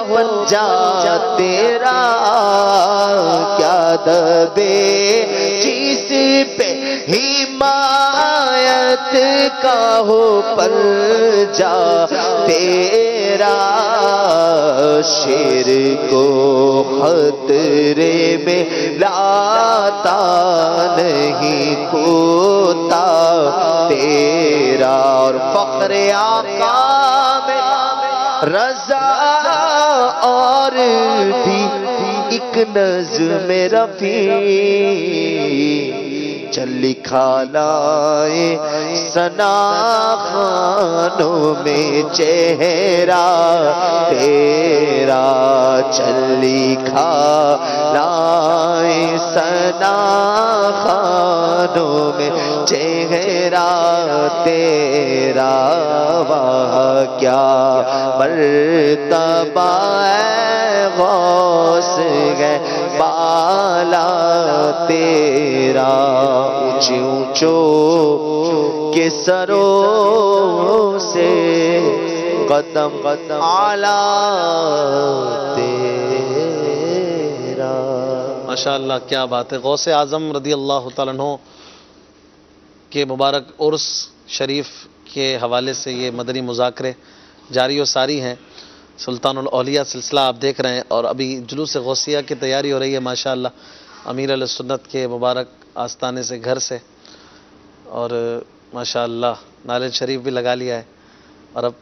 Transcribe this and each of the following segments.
پنجا تیرا کیا دبے جس پہ حمایت کا ہو پنجا تیرا شیر کو خطرے میں لاتا نہیں کھوتا تیرا اور فخر آقا میں رضا اور بھی ایک نظم رفیع چل لکھا لائے ثنا خوانوں میں چہرہ تیرا چل لکھا لائے ثنا خوانوں میں چہرہ تیرا واہ کیا مرتبہ ہے غوث ہے بالا تیرا اونچے اونچوں کے سروں سے قدم اعلیٰ تیرا. ماشاءاللہ کیا بات ہے. غوث اعظم رضی اللہ تعالیٰ عنہ کے مبارک عرس شریف کے حوالے سے یہ مدنی مذاکرے جاری و ساری ہیں. سلطان الاولیاء سلسلہ آپ دیکھ رہے ہیں اور ابھی جلوس غوثیہ کی تیاری ہو رہی ہے ماشاءاللہ امیر علیہ سنت کے مبارک آستانے سے گھر سے, اور ماشاءاللہ نعل شریف بھی لگا لیا ہے اور اب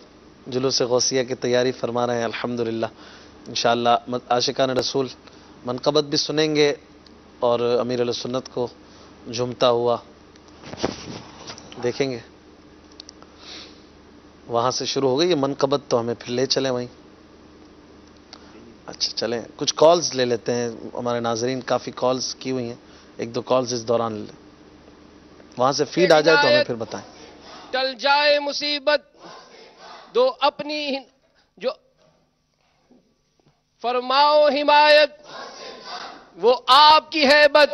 جلوس غوثیہ کی تیاری فرما رہے ہیں الحمدللہ. انشاءاللہ عاشقان رسول منقبت بھی سنیں گے اور امیر علیہ سنت کو جھومتا ہوا دیکھیں گے. وہاں سے شروع ہو گئی یہ منقبت, تو ہمیں پھر لے چلیں وہیں. اچھا چلیں کچھ کالز لے لیتے ہیں, ہمارے ناظرین کافی کالز کی ہوئی ہیں, ایک دو کالز اس دوران لے لیں, وہاں سے فیڈ آ جائے تو ہمیں پھر بتائیں. ٹل جائے مصیبت دو اپنی جو فرماؤ حمایت وہ آپ کی ہیبت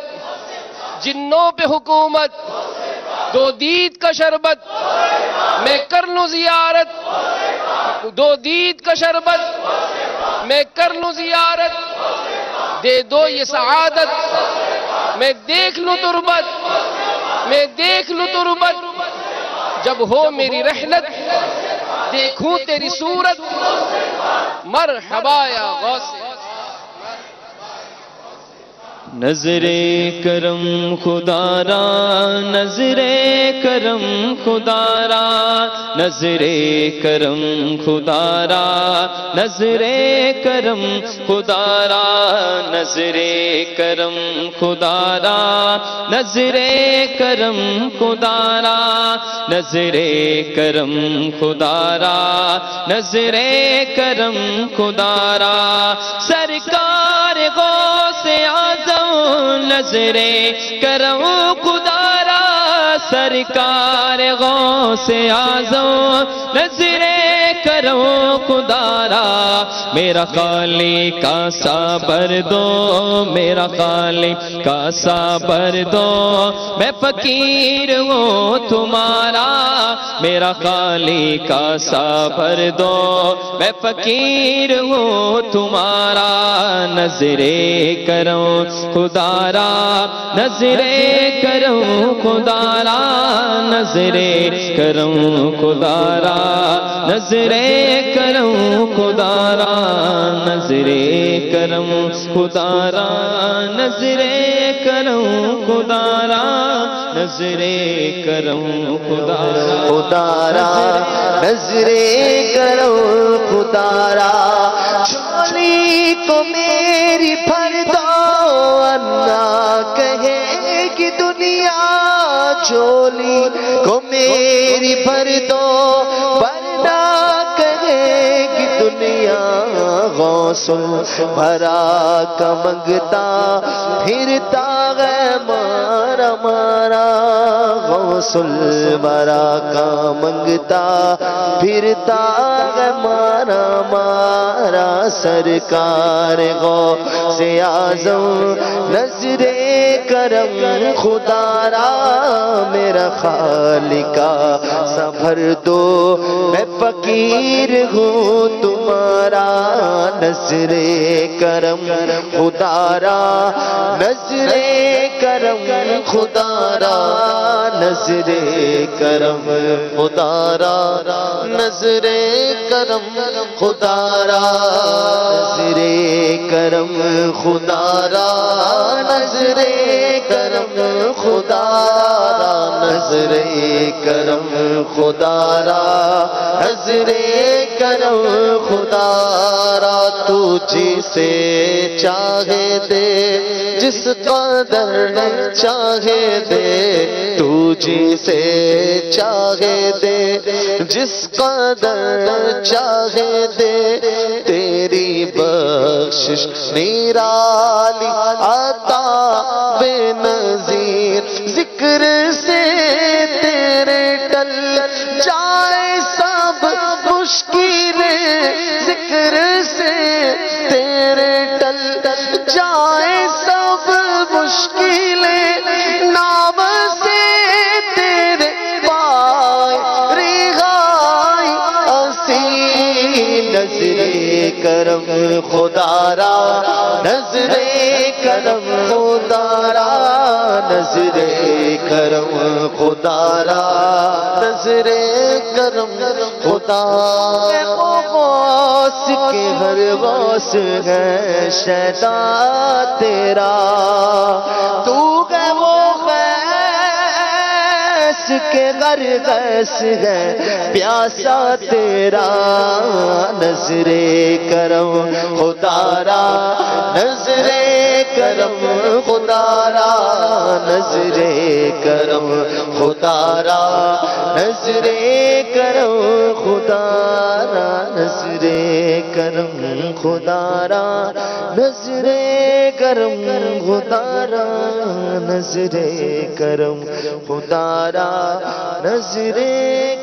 جنوں پہ حکومت دو دید کا شربت میں کر لوں زیارت دو دید کا شربت میں کر لوں زیارت دے دو یہ سعادت میں دیکھ لوں تربت میں دیکھ لوں تربت جب ہو میری رحلت دیکھوں تیری صورت مرحبا یا غوث. نظر کرم خدا را نظر کرم خدا را نظر کرم خدا را نظر کرم خدا را نظر کرم خدا را نظر کرم خدا را نظر کرم خدا را نظر کرم خدا را سرکار غوث اعظم نظر کرم خدا را سرکار غوث اعظم نظر کرم خدا را میرا خالق کا صبر دو میرا خالق کا صبر دو میں فقیر ہوں تمہارا میرا خالق کا صبر دو میں فقیر ہوں تمہارا نظر کرم خدا را نظر کرم خدا را نظر کرم خدا را نظر کرم خدا را نظر کرم خدا را نظر کرم خدا را نظر کرم خدا را نظر کرم خدا را چھوڑی کو میری بھر دو اللہ کہے کہ دنیا چولی کو میری بھر دو ورنہ کہے کہ دنیا غوث بھرا کا منگتا پھرتا ہے مارا مارا غوث بھرا کا منگتا پھرتا ہے مارا مارا سرکار غوث اعظم نظر کرم خدا را میرا خالقہ سنبھر دو میں فقیر ہوں تمہارا نظر کرم خدا را نظر کرم خدا را نظر کرم خدا را نظر کرم خدا را نظر کرم خدا را نظر کرم خدا را نظر کرم خدا را نظر کرم خدا را تو جسے چاہے دے جس قدر چاہے دے تو جسے چاہے دے جس قدر چاہے دے تیری بخشش نرالی عطا بے نظیر ذکر سے تیرے ٹل جائے سب مشکلیں ذکر سے تیرے ٹل جائے سب مشکلیں نام سے تیرے پائے رہائی اسی نظر کرم خدا را نظر کرم خدا را نظر کرم خدا را نظر کرم خدا غوث کے ہر غوث ہے شیدا تیرا تو ہے وہ غیث کے غر غیث ہے پیاسا تیرا نظر کرم خدا را نظر کرم خدا را نظر کرم خدا را نظر کرم خدا را نظر کرم خدا را نظر کرم خدا را نظر کرم خدا را نظر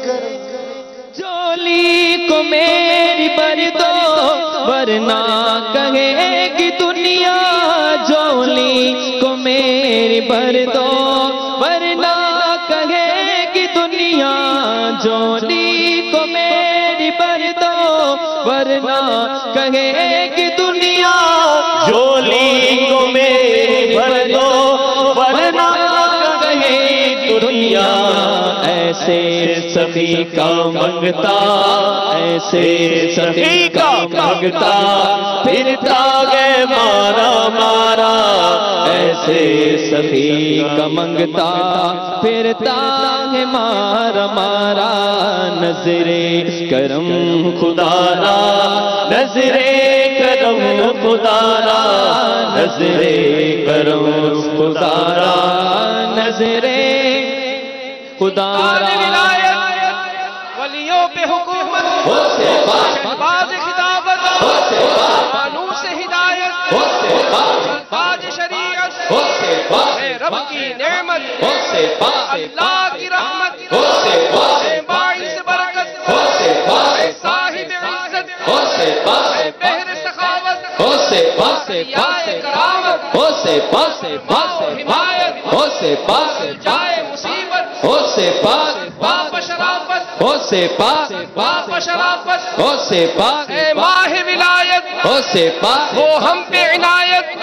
کرم جولی کو میری بھر دو ورنہ کہے گی دنیا جولی کو میری بھر دو ورنہ کہے گی دنیا جولی کو میری بھر دو ورنہ کہے گی دنیا جولی کو میری بھر دو ورنہ کہے گی دنیا ایسے سخی کا منگتا ایسے سخی کا منگتا پھرتا گے مارا مارا ایسے سخی کا منگتا پھرتا ہے مارا مارا نظر کرم خدا را نظر کرم خدا را نظر کرم خدا را نظر خدا را ولیوں پہ حکومت باز خطابت قانون سے ہدایت باز شریعت اے رب کی نعمت اللہ کی رحمت اے باعث برکت اے صاحب عزت اے بحر سخاوت یائے کرامت حمایت جائے مصیبت باپ شرافت باپ شرافت اے ماہ ولایت وہ ہم پہ عنایت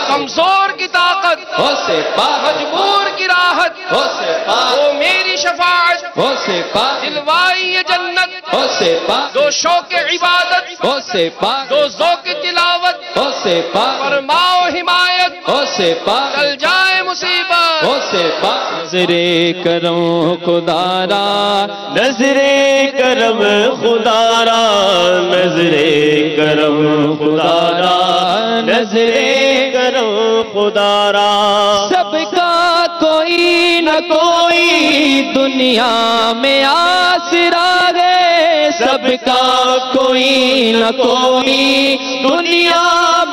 کمزور کی طاقت مجبور کی راحت وہ میری شفاعت دلوائی یہ جنت دو شوق عبادت دو ذوق تلاوت فرماؤ حمایت چل جائے مصیبت نظر کرم خدا را نظر کرم خدا را نظر کرم خدا را نظر کرم خدا را سب کا کوئی نہ کوئی دنیا میں آسرا ہے سب کا کوئی نہ کوئی دنیا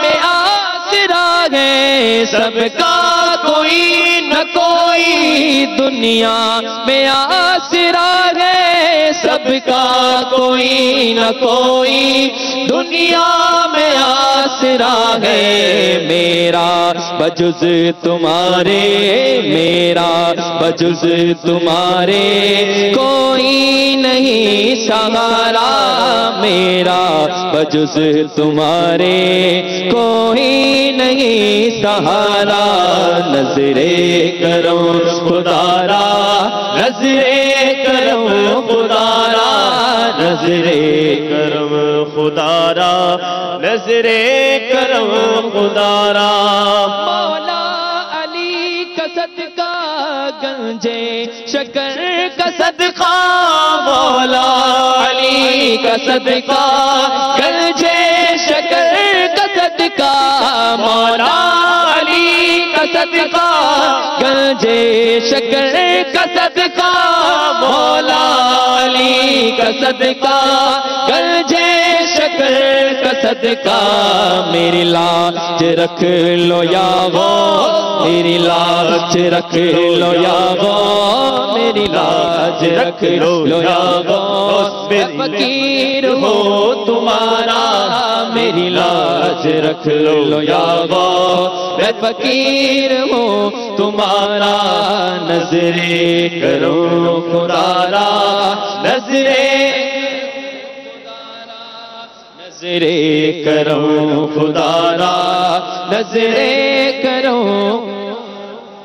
میں آسرا ہے سب کا کوئی نہ کوئی دنیا میں آسرا ہے سب کا کوئی نہ کوئی دنیا میں آسرا آسرا ہے میرا بجز تمہارے، میرا بجز تمہارے کوئی نہیں سہارا، میرا بجز تمہارے کوئی نہیں سہارا، نظر کرم خدا را، نظر کرم خدا را، نظر کرم خدا را، نظر کرم خدا را، مولا علی کا صدقہ گنجے شکر کا صدقہ، مولا علی کا صدقہ گنجے شکر کا صدقہ، مولا علی کا صدقہ گنجے شکر کا صدقہ، مولا علی کا صدقہ گنجے شکر کا صدقہ، میری لاج رکھ لو یا غوث، میری لاج رکھ لو یا غوث، میری لاج رکھ لو یا غوث، میں فقیر ہوں تمہارا، میری لاج رکھ لو یا غوث، میں فقیر ہوں تمہارا، نظر کرو خدا را، نظر نظر کرو خدا را، نظر کرو،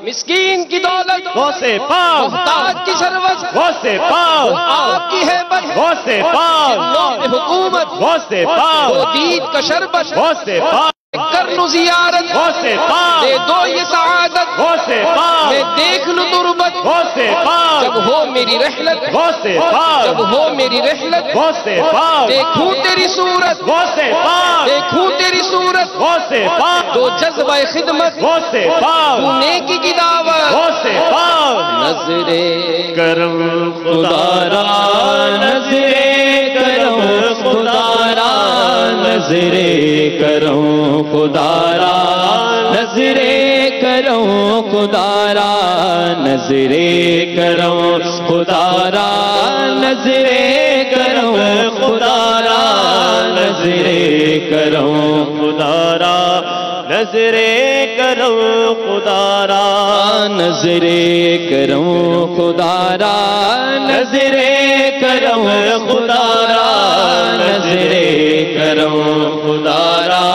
مسکین کی دولت غوث پاک، محتاج کی ثروت غوث پاک، آپ کی ہیبت غوث پاک، جنوں پہ حکومت غوث وہ پاک، دید کا شربت غوث پاک، کر لوں زیارت غوث پاک، دے دو یہ سعادت غوث میں پاک، دیکھ لوں تربت غوث جب پاک، ہو میری رحلت غوث جب پاک، ہو میری رحلت غوث پاک، دیکھوں تیری صورت غوث پاک، دیکھوں تیری صورت غوث پاک، تو جذبہ خدمت غوث تو پاک، نیکی کی دعوت غوث پاک، نظر کرم خدا را، نظر کرم خدا را، نظر کرم خدا را، نظر کرم خدا را، نظر کرم خدا را، نظر کرم خدا را، نظر کرم خدا را، نظر کرم خدا را، نظر کرم خدا را، نظر کرم خدا را، نظر کرم خدا را،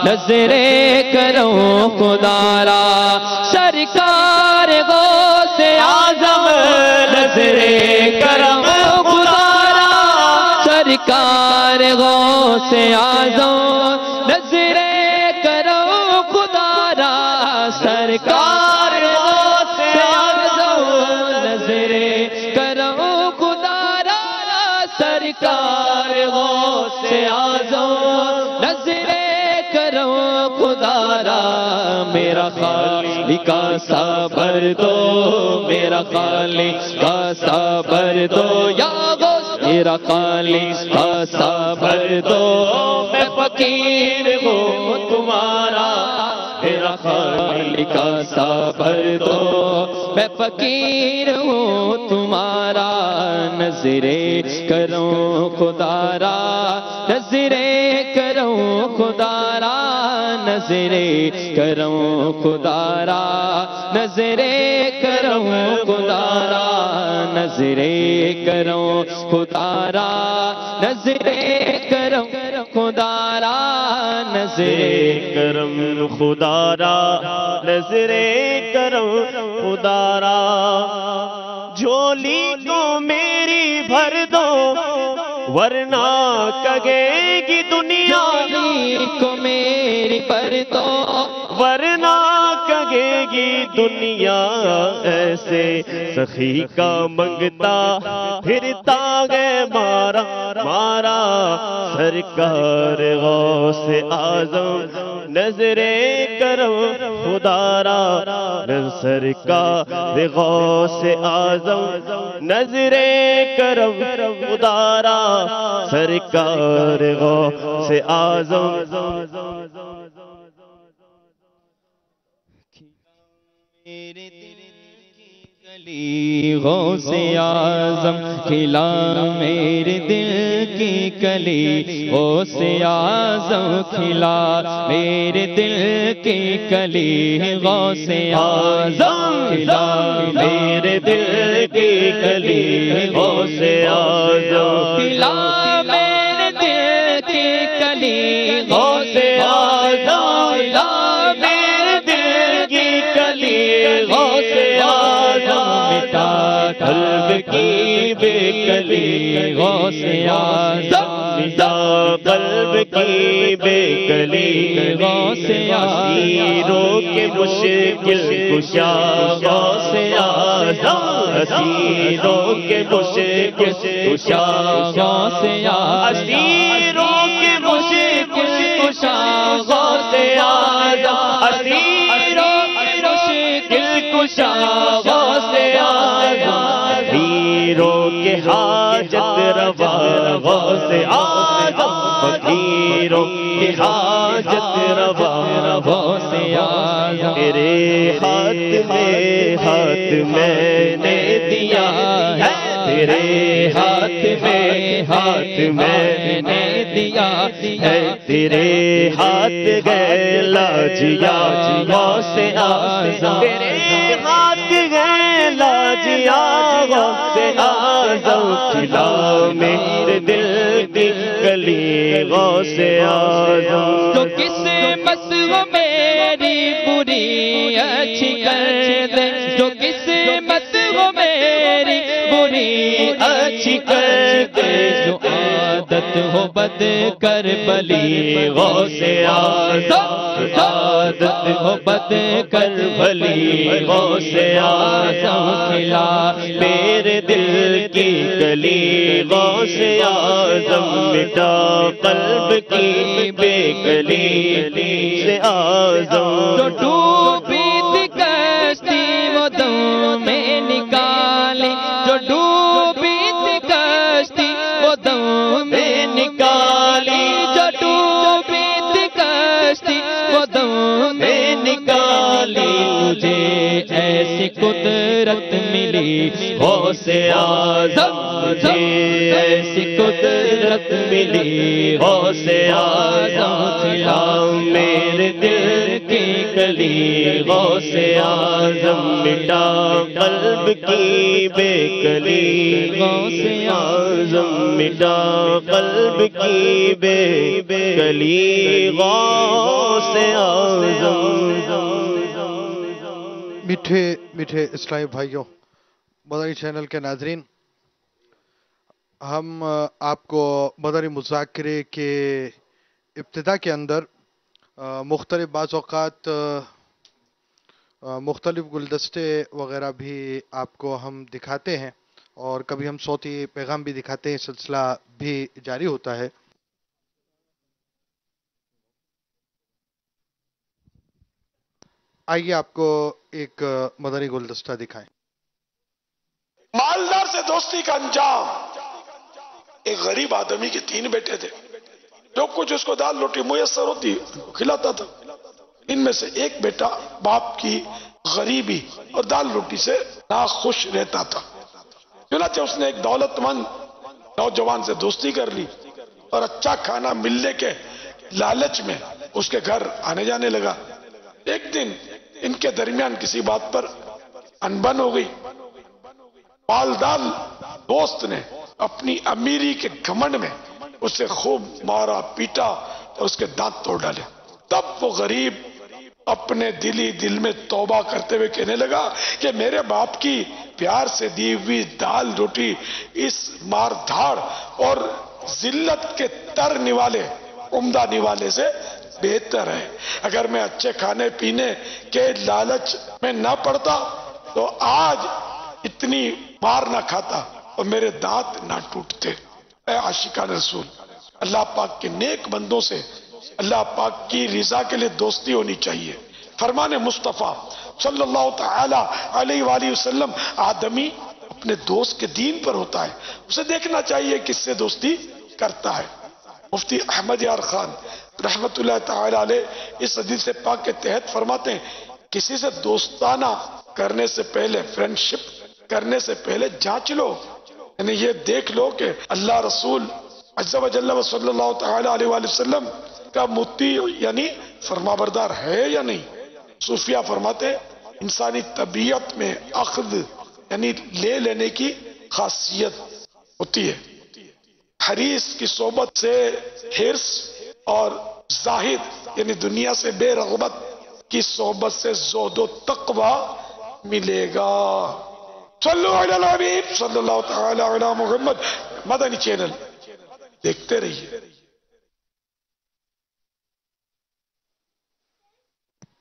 نظر کرم خدا را، سرکار غوث اعظم نظر کرم خدا را، سرکار غوث اعظم نظر کرم خدا را، سرکار غوث اعظم نظر کرم خدا را، سرکار غوث اعظم نظر کرم خدا را، میرا خالق کا صبر دو، میرا خالق کا صبر دو یا غوث، میرا خالق کا صبر دو، میں فقیر ہوں تمہارا، میرا خالق کا صبر دو، میں فقیر ہوں تمہارا، نظر کرو خدا را، نظر کرو خدا را، نظر کرو خدا را، نظر کرو خدا را، نظر کرو خدا را، نظر کرو خدا را، نظر کرم خدا را، نظر کرم خدا را، جھولی کو میری بھر دو ورنہ کگے گی دنیا، جھولی کو میری پر دو ورنہ کگے گی دنیا، ایسے سخی کا منگتا پھرتا گے مارا مارا، سرکار غوث اعظم نظر کرم خدا را، سرکار غوث اعظم نظر کرم خدا را، سرکار غوث اعظم، میرے دل کی گلی غوث اعظم کھلا، میرے دل کی کلی غوث اعظم کھلا، میرے دل کی کلی غوث اعظم کھلا، میرے دل کی کلی غوث اعظم کھلا، میرے دل کی کلی غوث اعظم کھلا، میرے دل کی کلی غوث اعظم مٹا قلب کی بے کلی غوث اعظم، مٹا قلب کی بے کلی غوث اسیروں کے مشکل کشا غوث اعظم، اسیروں کے مشکل کشا غوث اعظم، اسیروں کے مشکل کشا غوث اعظم، اسیروں کے مشکل کشا غوث اعظم، فقیروں کے حاجت روا غوث اعظم، فقیروں کے حاجت روا غوث اعظم، تیرے ہاتھ میں نے دیا ہے، تیرے ہاتھ میں نے دیا ہے، تیرے ہاتھ گئے لاجیا غوث اعظم، تیرے ہاتھ گئے لاجیا غوث اعظم، کھلا میرے دل کی کلی غوث اعظم، تو قسمت وہ میری بری اچھی کر دے، جو قسمت وہ میری بری اچھی کر دے، جو عادت ہو بد کر بلی غوث اعظم، عادت ہو بد کر بلی غوث اعظم، کھلا میرے دل کی کلی غوث اعظم، مٹا قلب کی بے کلی سے اعظم، جو ڈوبی تھی کشتی وہ دم میں نکالی، جو ڈوبی تھی کشتی وہ دم میں نکالی، جو ڈوبی تھی کشتی وہ دم میں نکالی، تجھے ایسی قدرت ملی غوث اعظم، تجھے ایسی قدرت ملی غوث اعظم، کھلا میرے دل کی کلی غوث اعظم، مٹا قلب کی بے کلی غوث اعظم، مٹا قلب کی بے کلی غوث اعظم۔ میٹھے میٹھے اسلامی بھائیوں، مدنی چینل کے ناظرین، ہم آپ کو مدنی مذاکرے کے ابتدا کے اندر مختلف بعض اوقات مختلف گلدستے وغیرہ بھی آپ کو ہم دکھاتے ہیں، اور کبھی ہم صوتی پیغام بھی دکھاتے ہیں، سلسلہ بھی جاری ہوتا ہے۔ آئیے آپ کو ایک مدنی گلدستہ دکھائیں۔ مالدار سے دوستی کا انجام، ایک غریب آدمی کے 3 بیٹے تھے، جو کچھ اس کو دال روٹی میسر ہوتی کھلاتا تھا، ان میں سے ایک بیٹا باپ کی غریبی اور دال روٹی سے ناخوش رہتا تھا، چنانچہ اس نے ایک دولت مند نوجوان سے دوستی کر لی اور اچھا کھانا ملنے کے لالچ میں اس کے گھر آنے جانے لگا۔ ایک دن ان کے درمیان کسی بات پر انبن ہو گئی، مالدار دوست نے اپنی امیری کے گھمنڈ میں اسے خوب مارا پیٹا اور اس کے دانت توڑ ڈالے۔ تب وہ غریب اپنے دل میں توبہ کرتے ہوئے کہنے لگا کہ میرے باپ کی پیار سے دی ہوئی دال روٹی اس مار دھاڑ اور ذلت کے تر نوالے عمدہ نوالے سے بہتر ہے۔ اگر میں اچھے کھانے پینے کے لالچ میں نہ پڑتا تو آج اتنی مار نہ کھاتا اور میرے دانت نہ ٹوٹتے۔ اے عاشقان رسول، اللہ پاک کے نیک بندوں سے اللہ پاک کی رضا کے لیے دوستی ہونی چاہیے۔ فرمان مصطفیٰ صلی اللہ تعالی علیہ وآلہ وسلم، آدمی اپنے دوست کے دین پر ہوتا ہے، اسے دیکھنا چاہیے کس سے دوستی کرتا ہے۔ مفتی احمد یار خان رحمت اللہ تعالی علیہ اس حدیث پاک کے تحت فرماتے ہیں، کسی سے دوستانہ کرنے سے پہلے، فرینڈشپ کرنے سے پہلے جانچ لو، یعنی یہ دیکھ لو کہ اللہ رسول عز و جل و صلی اللہ تعالی علیہ وآلہ وسلم کا متی یعنی فرما بردار ہے یا نہیں؟ صوفیہ فرماتے انسانی طبیعت میں اخذ یعنی لے لینے کی خاصیت ہوتی ہے. حریص کی صحبت سے حرص اور زاہد یعنی دنیا سے بے رغبت کی صحبت سے زہد و تقوی ملے گا. صلو علی الحبیب صلی اللہ تعالی علی محمد. مدنی چینل دیکھتے رہیے.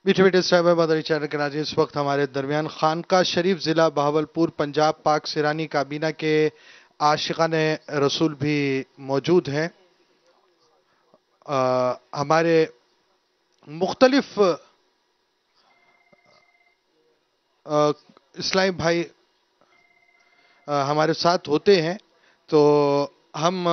میٹھے میٹھے صاحب مدنی چینل کے ناظرین، اس وقت ہمارے درمیان خانقاہ شریف ضلع بہاولپور پنجاب پاک سیرانی کابینہ کے عاشقان رسول بھی موجود ہیں. ہمارے مختلف اسلامی بھائی ہمارے ساتھ ہوتے ہیں، تو ہم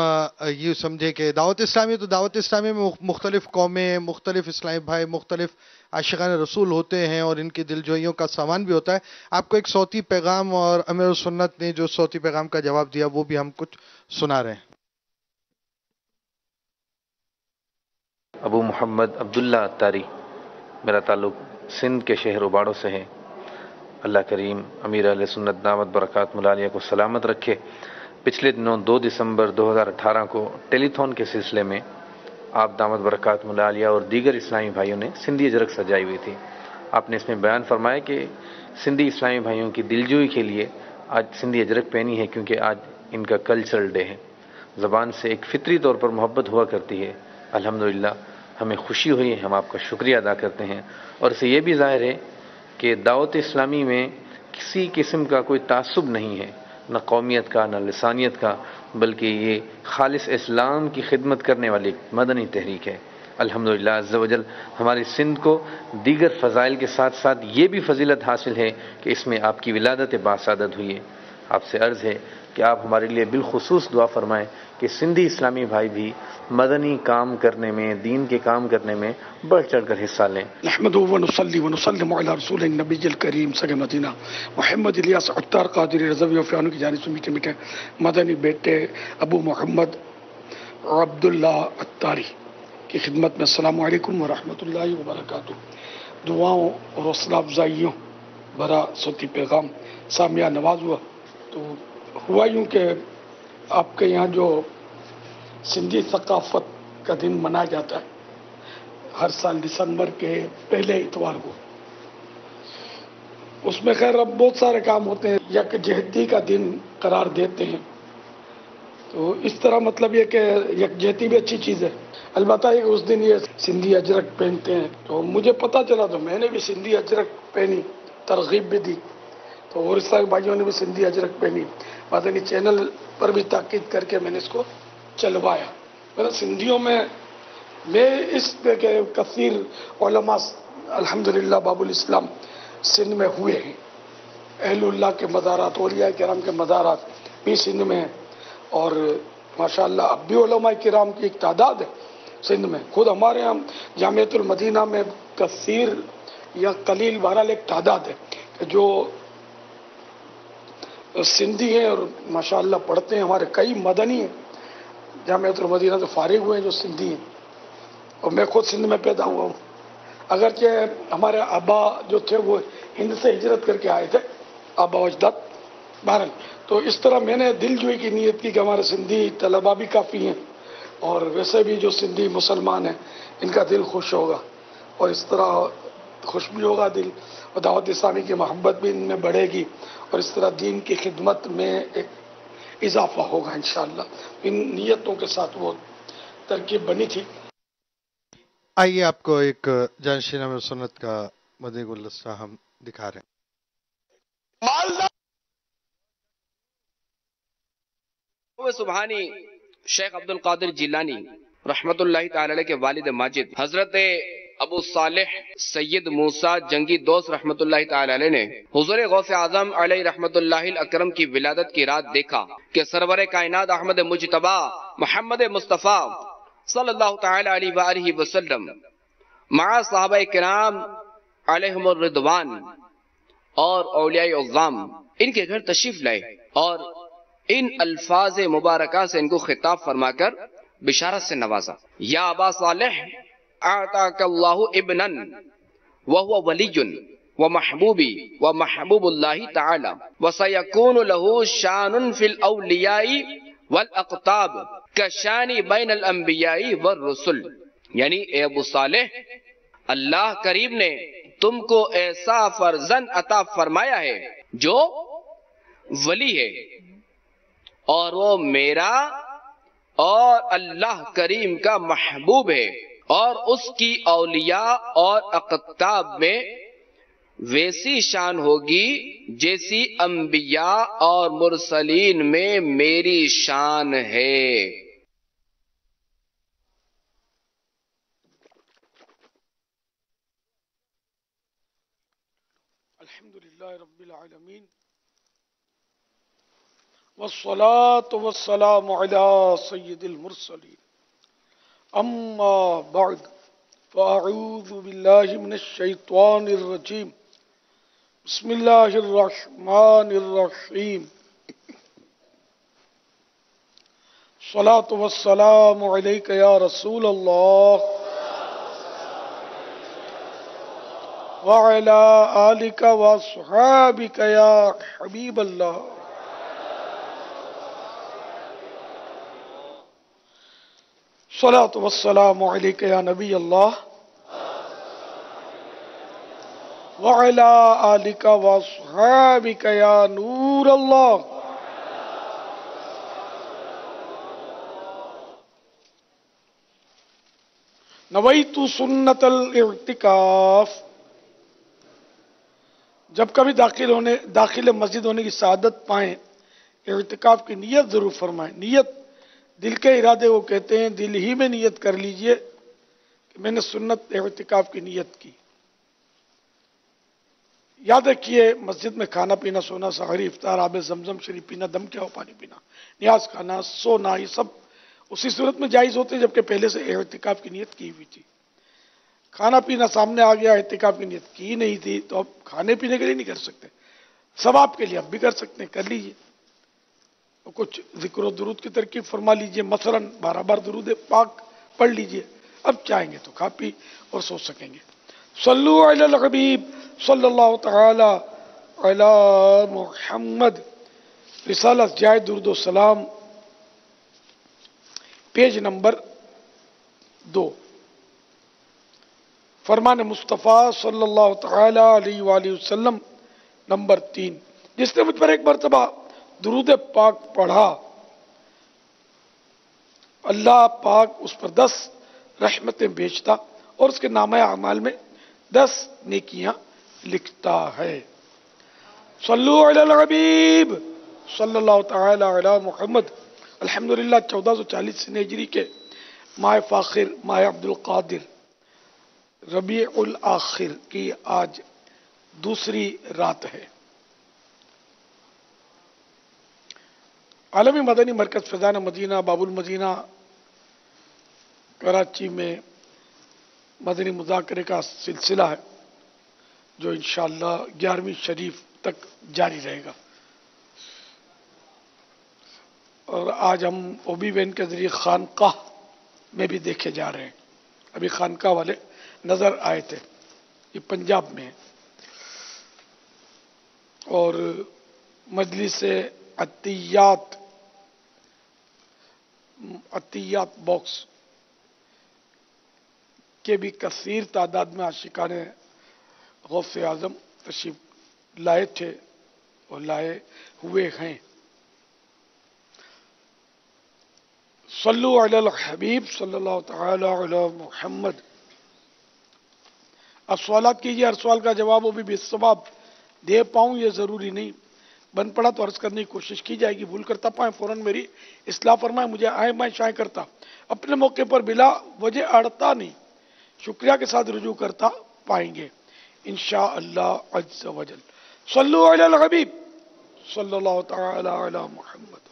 یہ سمجھے کہ دعوت اسلامی میں مختلف قومیں، مختلف اسلامی بھائی، مختلف عاشقان رسول ہوتے ہیں اور ان کی دل جوئیوں کا سامان بھی ہوتا ہے. آپ کو ایک صوتی پیغام اور امیر السنت نے جو صوتی پیغام کا جواب دیا وہ بھی ہم کچھ سنا رہے ہیں. ابو محمد عبداللہ عطاری، میرا تعلق سندھ کے شہر اباڑوں سے ہے. اللہ کریم امیر اہل سنت دامت برکات ملالیہ کو سلامت رکھے. پچھلے دنوں 2 دسمبر 2018 کو ٹیلی تھون کے سلسلے میں آپ دامت برکات ملالیہ اور دیگر اسلامی بھائیوں نے سندھی اجرک سجائی ہوئی تھی. آپ نے اس میں بیان فرمایا کہ سندھی اسلامی بھائیوں کی دلجوئی کے لیے آج سندھی اجرک پہنی ہے کیونکہ آج ان کا کلچرل ڈے ہے. زبان سے ایک فطری طور پر محبت ہوا کرتی ہے. الحمدللہ ہمیں خوشی ہوئی ہے، ہم آپ کا شکریہ ادا کرتے ہیں. اور اسے یہ بھی ظاہر ہے کہ دعوت اسلامی میں کسی قسم کا کوئی تعصب نہیں ہے، نہ قومیت کا نہ لسانیت کا، بلکہ یہ خالص اسلام کی خدمت کرنے والی مدنی تحریک ہے. الحمدللہ عز و جل ہماری سندھ کو دیگر فضائل کے ساتھ ساتھ یہ بھی فضیلت حاصل ہے کہ اس میں آپ کی ولادت باسعادت ہوئی ہے. آپ سے عرض ہے کہ آپ ہمارے لیے بالخصوص دعا فرمائیں کہ سندھی اسلامی بھائی بھی مدنی کام کرنے میں، دین کے کام کرنے میں بڑھ چڑھ کر حصہ لیں. نحمدہ ونصلی ونسلم علی رسول النبی الکریم سگ مدینہ محمد الیاس عطار قادری رضوی وفیانو کی جانب سے میٹھے میٹھے مدنی بیٹے ابو محمد عبداللہ عطاری کی خدمت میں السلام علیکم ورحمۃ اللہ وبرکاتہ. دعاؤں اور حوصلہ افزائیوں بھرا صوتی پیغام سامعہ نواز ہوا. تو ہوا یوں کہ آپ کے یہاں جو سندھی ثقافت کا دن منایا جاتا ہے ہر سال دسمبر کے پہلے اتوار کو، اس میں خیر اب بہت سارے کام ہوتے ہیں، یکجہتی کا دن قرار دیتے ہیں. تو اس طرح مطلب یہ کہ یکجہتی بھی اچھی چیز ہے. البتہ یہ اس دن یہ سندھی اجرک پہنتے ہیں، تو مجھے پتہ چلا تو میں نے بھی سندھی اجرک پہنی، ترغیب بھی دی. تو اور اسلامی بھائیوں نے بھی سندھی اجرک پہنی. مدنی چینل پر بھی تاکید کر کے میں نے اس کو چلوایا. سندھیوں میں اس پہ کہ کثیر علماء الحمدللہ باب الاسلام سندھ میں ہوئے ہیں. اہل اللہ کے مزارات، اولیاء کرام کے مزارات بھی سندھ میں ہیں. اور ماشاءاللہ اب بھی علماء کرام کی ایک تعداد ہے سندھ میں. خود ہمارے یہاں جامعۃ المدینہ میں کثیر یا قلیل بہرحال ایک تعداد ہے کہ جو سندھی ہیں اور ماشاءاللہ پڑھتے ہیں. ہمارے کئی مدنی ہیں جامعۃ المدینہ سے فارغ ہوئے ہیں جو سندھی ہیں، اور میں خود سندھ میں پیدا ہوا ہوں. اگرچہ ہمارے آبا جو تھے وہ ہند سے ہجرت کر کے آئے تھے، آبا و اجداد. بہرحال تو اس طرح میں نے دل جوئی کی نیت کی کہ ہمارے سندھی طلباء بھی کافی ہیں اور ویسے بھی جو سندھی مسلمان ہیں ان کا دل خوش ہوگا اور اس طرح خوش بھی ہوگا دل، اور دعوت اسلامی کی محبت بھی ان میں بڑھے گی اور اس طرح دین کی خدمت میں ایک اضافہ ہوگا انشاءاللہ. ان نیتوں کے ساتھ وہ ترکیب بنی تھی. آئیے آپ کو ایک جانشین امیر سنت کا مدنی گلدستہ ہم دکھا رہے ہیں. سبحانی شیخ عبد القادر جیلانی رحمت اللہ تعالی علیہ کے والد ماجد حضرت ابو صالح سید موسیٰ جنگی دوست رحمت اللہ تعالی علیہ نے حضور غوث اعظم علیہ رحمت اللہ الاکرم کی ولادت کی رات دیکھا کہ سرور کائنات احمد مجتبی محمد مصطفیٰ صلی اللہ تعالی علیہ وآلہ وسلم مع صحابہ کرام علیہم الرضوان اور اولیاء اعظام ان کے گھر تشریف لائے اور ان الفاظ مبارکہ سے ان کو خطاب فرما کر بشارت سے نوازا. یا ابا صالح اعطاک اللہ ابنا وهو ولی ومحبوبی ومحبوب اللہ تعالی وسیکون له شان فی الاولیاء والاقطاب کشان بین الانبیاء والرسل. یعنی اے ابو صالح، اللہ کریم نے تم کو ایسا فرزند عطا فرمایا ہے جو ولی ہے، اور وہ میرا اور اللہ کریم کا محبوب ہے، اور اس کی اولیاء اور اقطاب میں ویسی شان ہوگی جیسی انبیاء اور مرسلین میں میری شان ہے. الحمدللہ رب العالمین والصلاة والسلام علی سید المرسلین. اما بعد فاعوذ باللہ من الشیطان الرجیم. بسم اللہ الرحمن الرحیم. الصلاة والسلام علیک یا رسول اللہ وعلی آلک واصحابک یا حبیب اللہ. الصلاة والسلام علیک یا نبی اللہ وعلی آلک واصحابک یا نور اللہ. نویت سنت الاعتکاف. جب کبھی داخل مسجد ہونے کی سعادت پائیں، اعتکاف کی نیت ضرور فرمائیں. نیت دل کے ارادے کو کہتے ہیں. دل ہی میں نیت کر لیجئے کہ میں نے سنت اعتکاف کی نیت کی. یاد رکھیے، مسجد میں کھانا پینا، سونا، سحری، افطار، آب زمزم شریف پینا، دم کیا ہو پانی پینا، نیاز کھانا، سونا، یہ سب اسی صورت میں جائز ہوتے ہیں جبکہ پہلے سے اعتکاف کی نیت کی ہوئی تھی. کھانا پینا سامنے آ گیا، اعتکاف کی نیت کی نہیں تھی تو اب کھانے پینے کے لیے نہیں کر سکتے، ثواب کے لیے اب بھی کر سکتے ہیں، کر لیجئے. کچھ ذکر و درود کی ترکیب فرما لیجئے، مثلا 12 بار درود پاک پڑھ لیجئے. اب چاہیں گے تو کھا پی اور سو سکیں گے. صلو علی الحبیب صلی اللہ تعالی علی محمد. رسالہ جائے درود و سلام، پیج نمبر 2. فرمان مصطفیٰ صلی اللہ تعالی علیہ وآلہ وسلم نمبر 3. جس نے مجھ پر ایک مرتبہ درود پاک پڑھا، اللہ پاک اس پر 10 رحمتیں بھیجتا اور اس کے نامہ اعمال میں 10 نیکیاں لکھتا ہے. صلو علی الحبیب صلی اللہ تعالی علی محمد. الحمدللہ 1440 ہجری کے ماہ فاخر، ماہ عبد القادر، ربیع الاخر کی آج دوسری رات ہے. عالمی مدنی مرکز فیضان مدینہ باب المدینہ کراچی میں مدنی مذاکرے کا سلسلہ ہے جو انشاءاللہ 11ویں شریف تک جاری رہے گا. اور آج ہم اوبی وین کے ذریعے خانقاہ میں بھی دیکھے جا رہے ہیں. ابھی خانقاہ والے نظر آئے تھے، یہ پنجاب میں ہے. اور مجلس عطیات باکس کے بھی کثیر تعداد میں عاشقان غوث اعظم تشریف لائے تھے اور لائے ہوئے ہیں. صلو علی الحبیب صلی اللہ تعالی علی محمد. اب سوالات کیجئے، ہر سوال کا جواب وہ بھی بے ثواب دے پاؤں یہ ضروری نہیں، بن پڑا تو عرض کرنے کی کوشش کی جائے گی. بھول کرتا پائیں فوراً میری اصلاح فرمائیں، مجھے آئیں بائیں شائیں کرتا اپنے موقع پر بلا وجہ اڑتا نہیں، شکریہ کے ساتھ رجوع کرتا پائیں گے انشاءاللہ عز و جل. صلو علی الحبیب صلی اللہ تعالی علی محمد.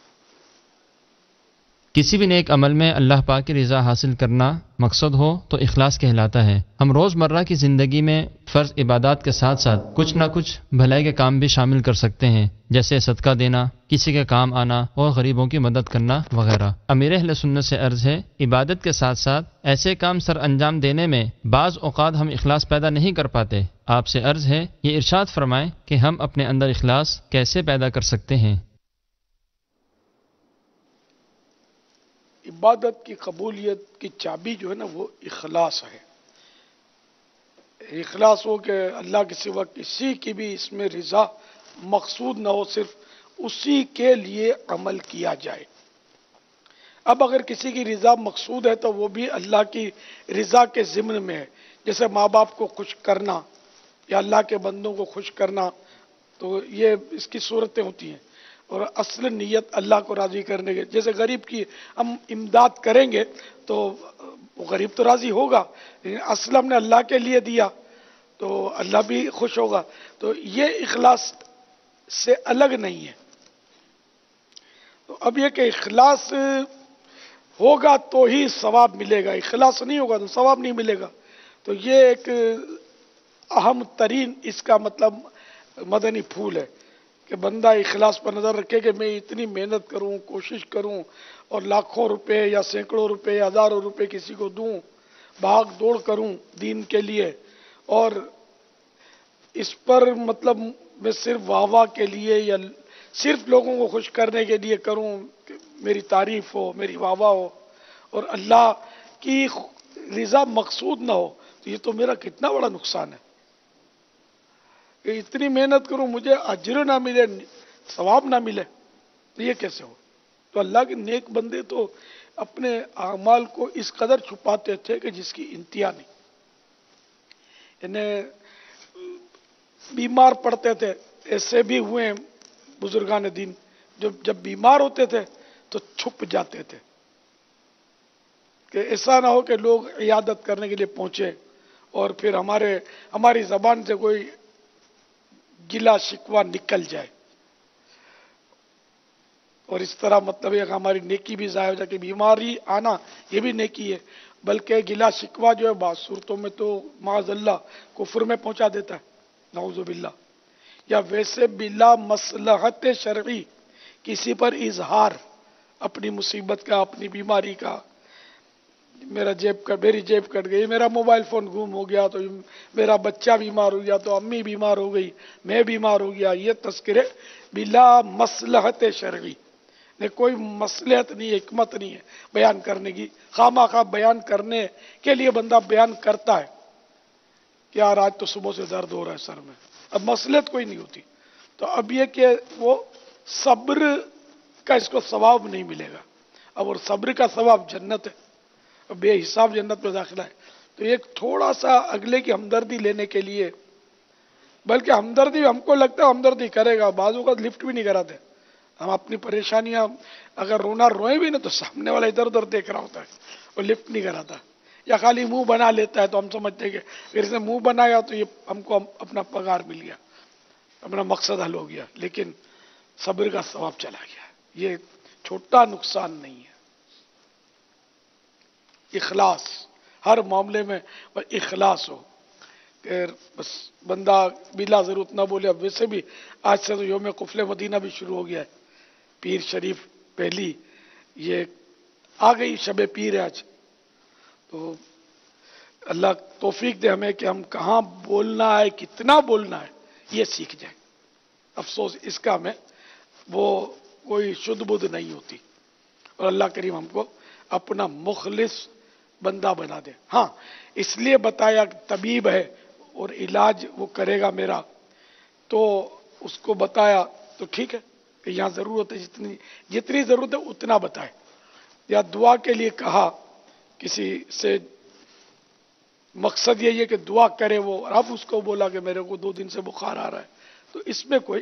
کسی بھی نیک عمل میں اللہ پاک کی رضا حاصل کرنا مقصد ہو تو اخلاص کہلاتا ہے۔ ہم روزمرہ کی زندگی میں فرض عبادات کے ساتھ ساتھ کچھ نہ کچھ بھلائی کے کام بھی شامل کر سکتے ہیں، جیسے صدقہ دینا، کسی کے کام آنا اور غریبوں کی مدد کرنا وغیرہ۔ امیر اہل سنت سے عرض ہے، عبادت کے ساتھ ساتھ ایسے کام سر انجام دینے میں بعض اوقات ہم اخلاص پیدا نہیں کر پاتے۔ آپ سے عرض ہے یہ ارشاد فرمائیں کہ ہم اپنے اندر اخلاص کیسے پیدا کر سکتے ہیں؟ عبادت کی قبولیت کی چابی جو ہے نا وہ اخلاص ہے۔ اخلاص ہو کہ اللہ کے سوا کسی کی بھی اس میں رضا مقصود نہ ہو، صرف اسی کے لیے عمل کیا جائے۔ اب اگر کسی کی رضا مقصود ہے تو وہ بھی اللہ کی رضا کے ضمن میں ہے، جیسے ماں باپ کو خوش کرنا یا اللہ کے بندوں کو خوش کرنا، تو یہ اس کی صورتیں ہوتی ہیں۔ اور اصل نیت اللہ کو راضی کرنے کے، جیسے غریب کی ہم امداد کریں گے تو وہ غریب تو راضی ہوگا، لیکن اصل ہم نے اللہ کے لیے دیا تو اللہ بھی خوش ہوگا۔ تو یہ اخلاص سے الگ نہیں ہے۔ تو اب یہ کہ اخلاص ہوگا تو ہی ثواب ملے گا، اخلاص نہیں ہوگا تو ثواب نہیں ملے گا۔ تو یہ ایک اہم ترین اس کا مطلب مدنی پھول ہے کہ بندہ اخلاص پر نظر رکھے کہ میں اتنی محنت کروں، کوشش کروں اور لاکھوں روپے یا سینکڑوں روپے یا ہزاروں روپے کسی کو دوں، بھاگ دوڑ کروں دین کے لیے، اور اس پر مطلب میں صرف واہ واہ کے لیے یا صرف لوگوں کو خوش کرنے کے لیے کروں کہ میری تعریف ہو، میری واہ واہ ہو، اور اللہ کی رضا مقصود نہ ہو، تو یہ تو میرا کتنا بڑا نقصان ہے کہ اتنی محنت کروں مجھے اجر نہ ملے، ثواب نہ ملے، تو یہ کیسے ہو؟ تو اللہ کے نیک بندے تو اپنے اعمال کو اس قدر چھپاتے تھے کہ جس کی انتہا نہیں۔ انہیں بیمار پڑتے تھے، ایسے بھی ہوئے ہیں بزرگان دین جب بیمار ہوتے تھے تو چھپ جاتے تھے کہ ایسا نہ ہو کہ لوگ عیادت کرنے کے لیے پہنچے اور پھر ہماری زبان سے کوئی گلا شکوہ نکل جائے، اور اس طرح مطلب ہے کہ ہماری نیکی بھی ضائع ہو جائے کہ بیماری آنا یہ بھی نیکی ہے، بلکہ گلا شکوہ جو ہے بعض صورتوں میں تو معاذ اللہ کفر میں پہنچا دیتا ہے، نعوذ باللہ۔ یا ویسے بلا مصلحت شرعی کسی پر اظہار اپنی مصیبت کا، اپنی بیماری کا، میری جیب کٹ گئی، میرا موبائل فون گم ہو گیا، تو میرا بچہ بیمار ہو گیا، تو امی بیمار ہو گئی، میں بیمار ہو گیا، یہ تذکرے بلا مصلحت شرعی، کوئی مصلحت نہیں ہے، حکمت نہیں ہے بیان کرنے کی، خواہ بیان کرنے کے لیے بندہ بیان کرتا ہے کہ یار آج تو صبح سے درد ہو رہا ہے سر میں، اب مصلحت کوئی نہیں ہوتی۔ تو اب یہ کہ وہ صبر کا اس کو ثواب نہیں ملے گا، اب اور صبر کا ثواب جنت ہے، بے حساب جنت میں داخلہ ہے۔ تو ایک تھوڑا سا اگلے کی ہمدردی لینے کے لیے، بلکہ ہمدردی ہم کو لگتا ہے ہمدردی کرے گا، بعضوں کا لفٹ بھی نہیں کراتے، ہم اپنی پریشانیاں اگر روئیں بھی نا تو سامنے والا ادھر ادھر دیکھ رہا ہوتا ہے اور لفٹ نہیں کراتا، یا خالی منہ بنا لیتا ہے، تو ہم سمجھتے ہیں کہ اگر اس نے منہ بنایا تو یہ ہم کو اپنا پگار مل گیا، اپنا مقصد حل ہو گیا، لیکن صبر کا ثواب چلا گیا۔ یہ چھوٹا نقصان نہیں ہے۔ اخلاص ہر معاملے میں اخلاص ہو کہ بس بندہ بلا ضرورت نہ بولے۔ اب ویسے بھی آج سے تو یوم قفل مدینہ بھی شروع ہو گیا ہے، پیر شریف پہلی یہ آ گئی، شب پیر ہے آج، تو اللہ توفیق دے ہمیں کہ ہم کہاں بولنا ہے، کتنا بولنا ہے، یہ سیکھ جائیں۔ افسوس اس کا ہمیں وہ کوئی شدھ بدھ نہیں ہوتی، اور اللہ کریم ہم کو اپنا مخلص بندہ بنا دے۔ ہاں اس لیے بتایا کہ طبیب ہے اور علاج وہ کرے گا میرا، تو اس کو بتایا تو ٹھیک ہے کہ یہاں ضرورت ہے، جتنی ضرورت ہے اتنا بتائے، یا دعا کے لیے کہا کسی سے، مقصد یہی ہے کہ دعا کرے وہ، اور اب اس کو بولا کہ میرے کو 2 دن سے بخار آ رہا ہے، تو اس میں کوئی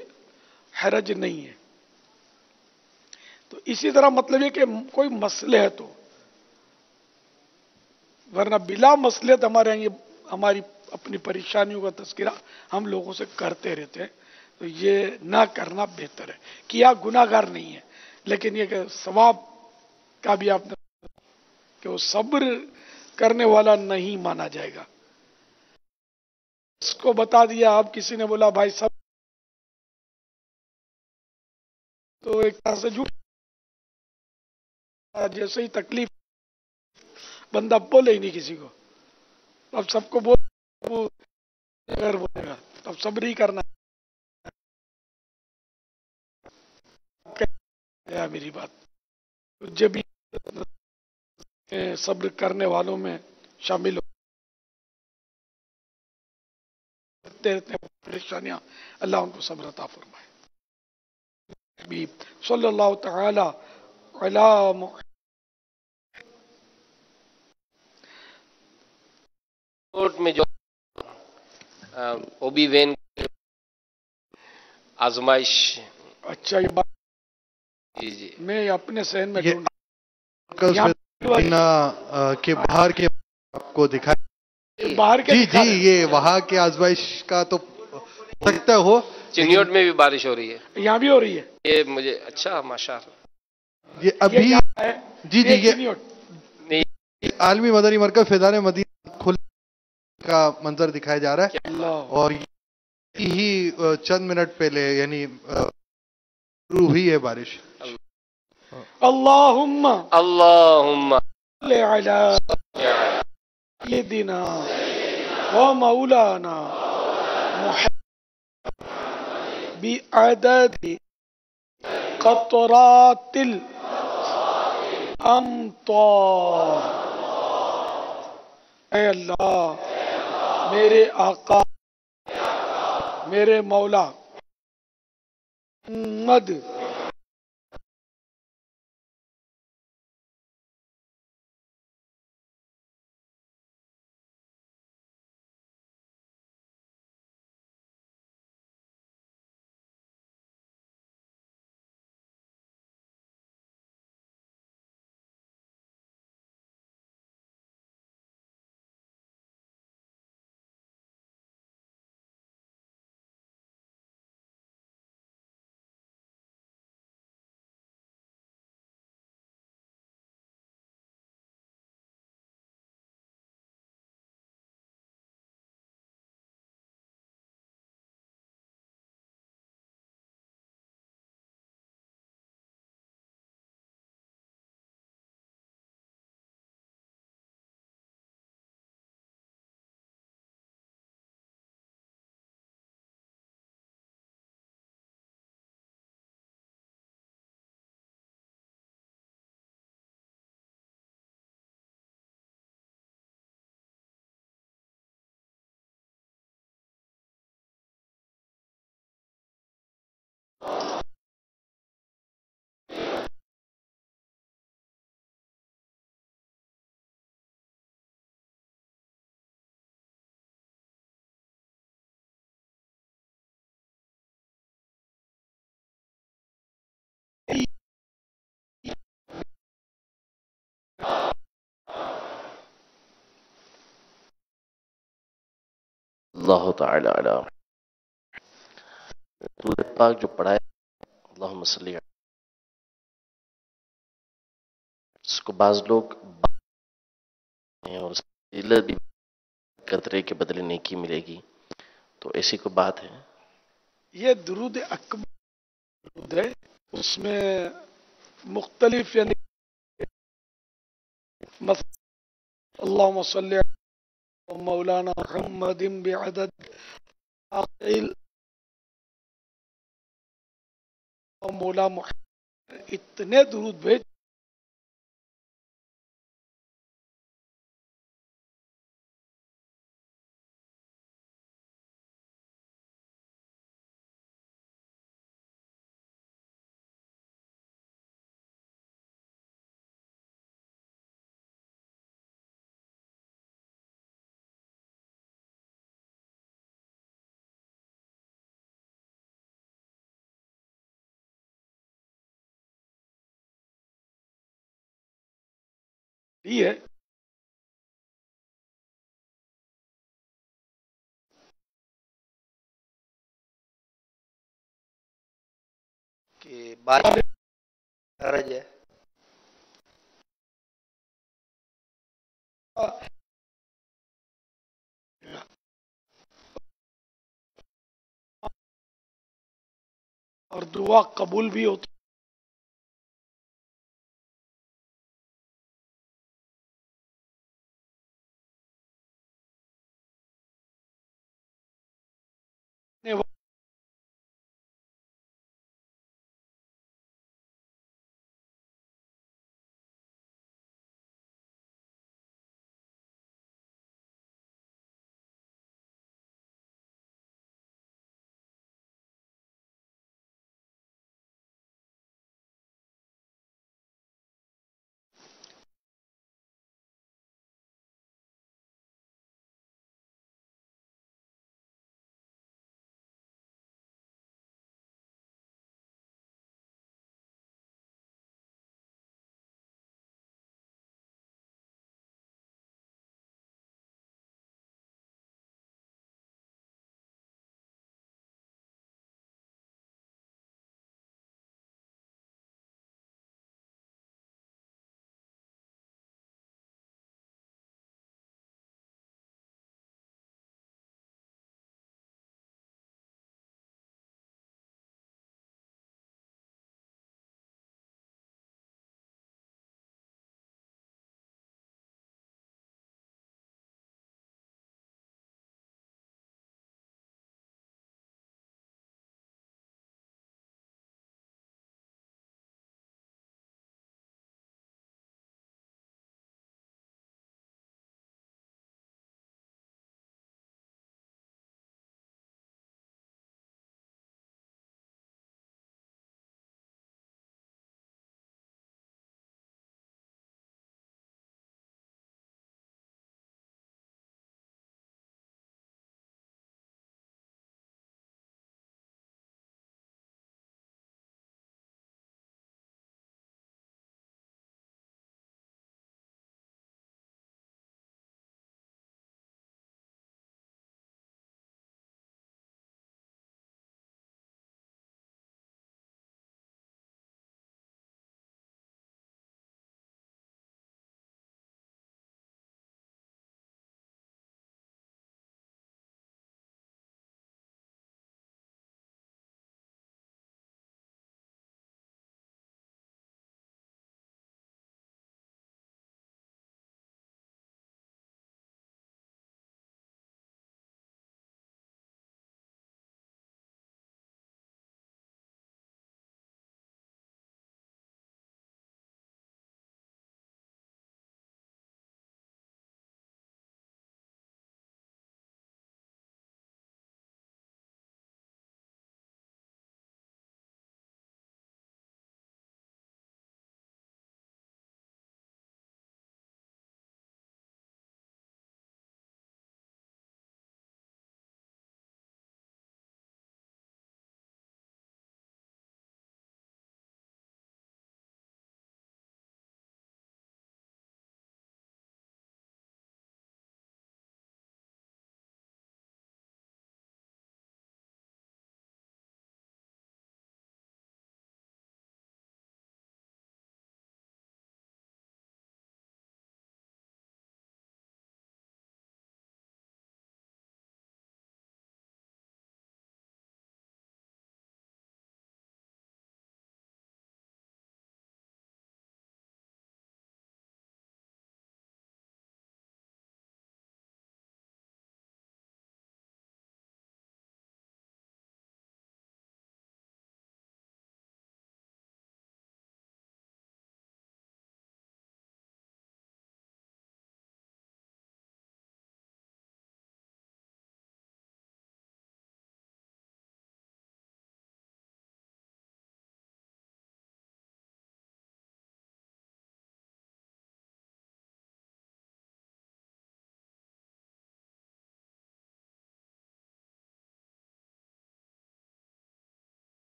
حرج نہیں ہے۔ تو اسی طرح مطلب یہ کہ کوئی مصلحت ہو، ورنہ بلا مصلحت ہماری اپنی پریشانیوں کا تذکرہ ہم لوگوں سے کرتے رہتے ہیں، تو یہ نہ کرنا بہتر ہے۔ کیا گناہگار نہیں ہے، لیکن یہ کہ ثواب کا بھی آپ نے کہ وہ صبر کرنے والا نہیں مانا جائے گا. اس کو بتا دیا. آپ کسی نے بولا بھائی صبر، تو ایک طرح سے جھوٹ. جیسے ہی تکلیف بندہ بولے ہی نہیں کسی کو، اب سب کو بولے گا، اب صبر ہی کرنا ہے. میری بات جب صبر کرنے والوں میں شامل ہوتے ہیں پریشانیاں، اللہ ان کو صبر عطا فرمائے. صلی اللہ تعالی علی محمد. کوٹ میں جو اوبی وین آزمائش. اچھا یہ بات جی جی میں اپنے ذہن میں یہ کے باہر کے آپ کو دکھائے باہر کے جی جی یہ وہاں کے آزمائش کا تو سکتا ہو. چنیوٹ میں بھی بارش ہو رہی ہے، یہاں بھی ہو رہی ہے. یہ مجھے اچھا ماشاء اللہ. یہ ابھی جی جی یہ نہیں عالمی مدنی مرکز فیضان مدینہ کھل کا منظر دکھایا جا رہا ہے، اور یہی چند منٹ پہلے یعنی شروع ہوئی ہے بارش. اللہم اللہم صلی علی سیدنا و مولانا محمد بعدد قطرات الامطار. اے اللہ میرے آقا میرے مولا محمد اللہ تعالی علی درود پاک جو پڑھا ہے اللہم صلی علی، اس کو بعض لوگ ہیں اور اس کی علت بھی قطرے کے بدلے نیکی ملے گی، تو ایسی کوئی بات ہے؟ یہ درود اکبر درود ہے، اس میں مختلف یعنی اللہم صلی علی مولانا محمد بعدد عقیل مولا محمد، اتنے درود بھیج دی ہے. کہ بارش حرج ہے. اور دعا قبول بھی ہوتی